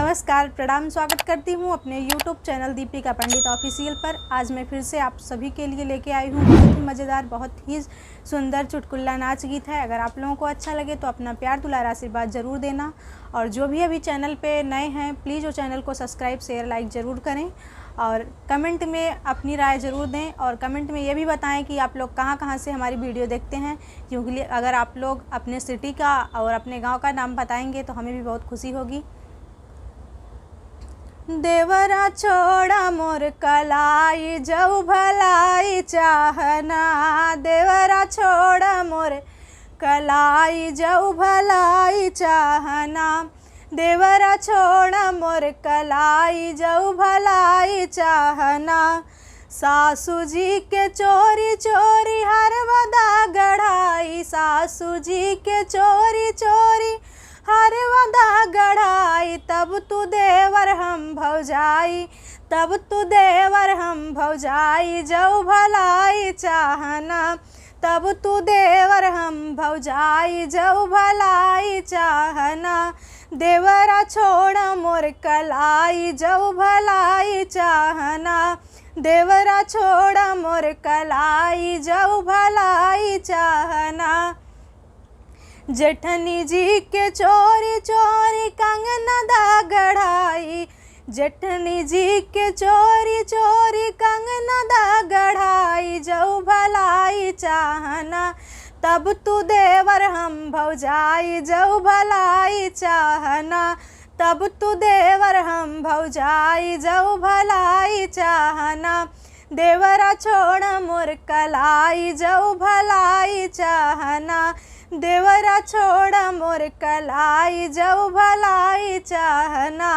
नमस्कार, प्रणाम। स्वागत करती हूँ अपने YouTube चैनल दीपिका पंडित ऑफिशियल पर। आज मैं फिर से आप सभी के लिए लेके आई हूँ बहुत ही मज़ेदार, बहुत ही सुंदर चुटकुला नाच गीत है। अगर आप लोगों को अच्छा लगे तो अपना प्यार दुलार आशीर्वाद ज़रूर देना, और जो भी अभी चैनल पे नए हैं प्लीज़ वो चैनल को सब्सक्राइब शेयर लाइक ज़रूर करें, और कमेंट में अपनी राय ज़रूर दें, और कमेंट में ये भी बताएं कि आप लोग कहाँ कहाँ से हमारी वीडियो देखते हैं। क्योंकि अगर आप लोग अपने सिटी का और अपने गांव का नाम बताएंगे तो हमें भी बहुत खुशी होगी। देवरा छोड़ा मोर कलाई जऊ भलाई चाहना, देवरा छोड़ा मोर कलाई जऊ भलाई चाहना, देवरा छोड़ा मोर कलाई जऊ भलाई चाहना। सासू जी के चोरी चोरी हर वदा गढ़ाई, सासू जी के चोरी चोरी हर वदा गढ़ाई। तब तू देवर हम भौजाई, तब तू देवर हम भौजाई जऊ भलाई चाहना, तब तू देवर हम भौजाई जऊ भलाई चाहना। देवरा छोड़ा मोर कलाई जऊ भलाई चाहना, देवरा छोड़ा मोर कलाई जऊ भलाई चाहना। जेठनी जी के चोरी चोरी कंगना दा गढ़ाई, जेठनी जी के चोरी चोरी कंगना दा गढ़ाई जऊ भलाई चाहना। तब तू देवर हम भौजाई जऊ भलाई चाहना, तब तू देवर हम भौजाई जऊ भलाई चाहना। देवरा छोड़ा मोर कलाई जऊ भलाई चाहना, देवरा छोड़ा मोर कलाई जऊ भलाई चाहना।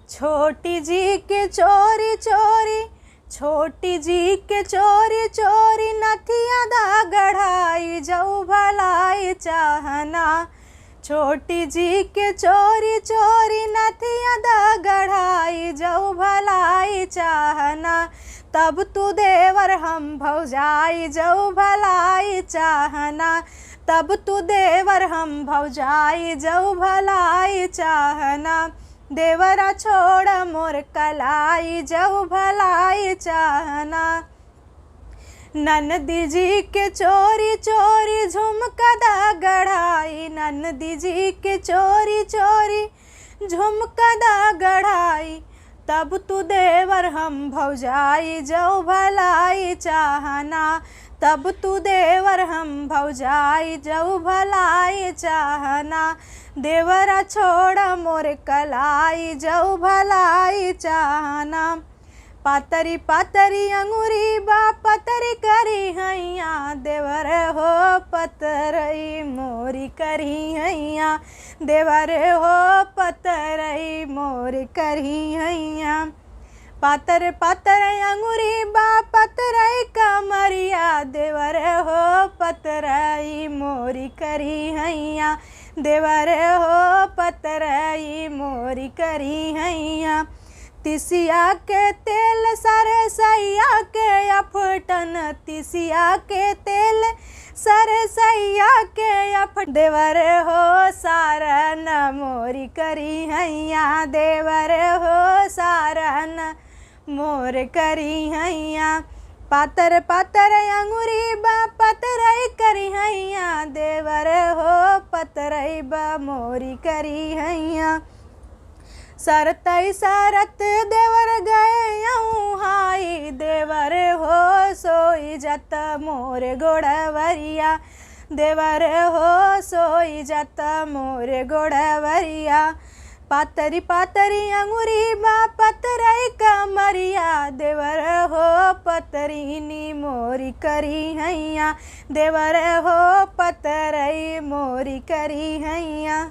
छोटी जी के चोरी चोरी, छोटी जी के चोरी चोरी नथिया दा गढ़ाई जऊ भलाई चाहना, छोटी जी के चोरी चोरी नथिया दा गढ़ाई जऊ भलाई चाहना। तब तू देवर हम भौजाई जऊ भलाई चाहना, तब तू देवर हम भौजाई जऊ भलाई चाहना। देवरा छोड़ा मोर कलाई जऊ भलाई चाहना। ननदी जी के चोरी चोरी झुमका दा गढ़ाई, ननदी जी के चोरी चोरी झुमका दा गढ़ाई। तब तू देवर हम भौजाई जऊ भलाई चाहना, तब तू देवर हम भौजाई जऊ भलाई चाहना। देवरा छोड़ा मोर कलाई जऊ भलाई चाहना। पातरी पातरी अंगूरी बा पतरी करी हैया, देवर हो पतरई मोरी करी हैया, देवर हो पतरई मोरी करी हैया। पातर पातर अंगूरी बा पतरई कमरिया, देवर हो पतरई मोरी करी हैया, देवर हो पतरई मोरी करी हैया। तिसिया के तेल सरसैया के अफटन, तिसिया के तेल सरसैया के अफटन, देवर हो सारन मोरी करी हैया, देवर हो सारन मोर करी हैया। पातर पातर अंगूरी बा पतरई करी हैया, देवर हो पतरई बा मोरी करी हैया। सरतई सरत देवर गए हाई, देवर हो सोई जत मोर गोड़वरिया, देवर हो सोई जत मोर गोड़वरिया। पातरी पातरी अंगूरी बा पतरई कमरिया, देवर हो पतरीनी मोरी करी हैया, देवर हो पतरई मोरी करी हैया।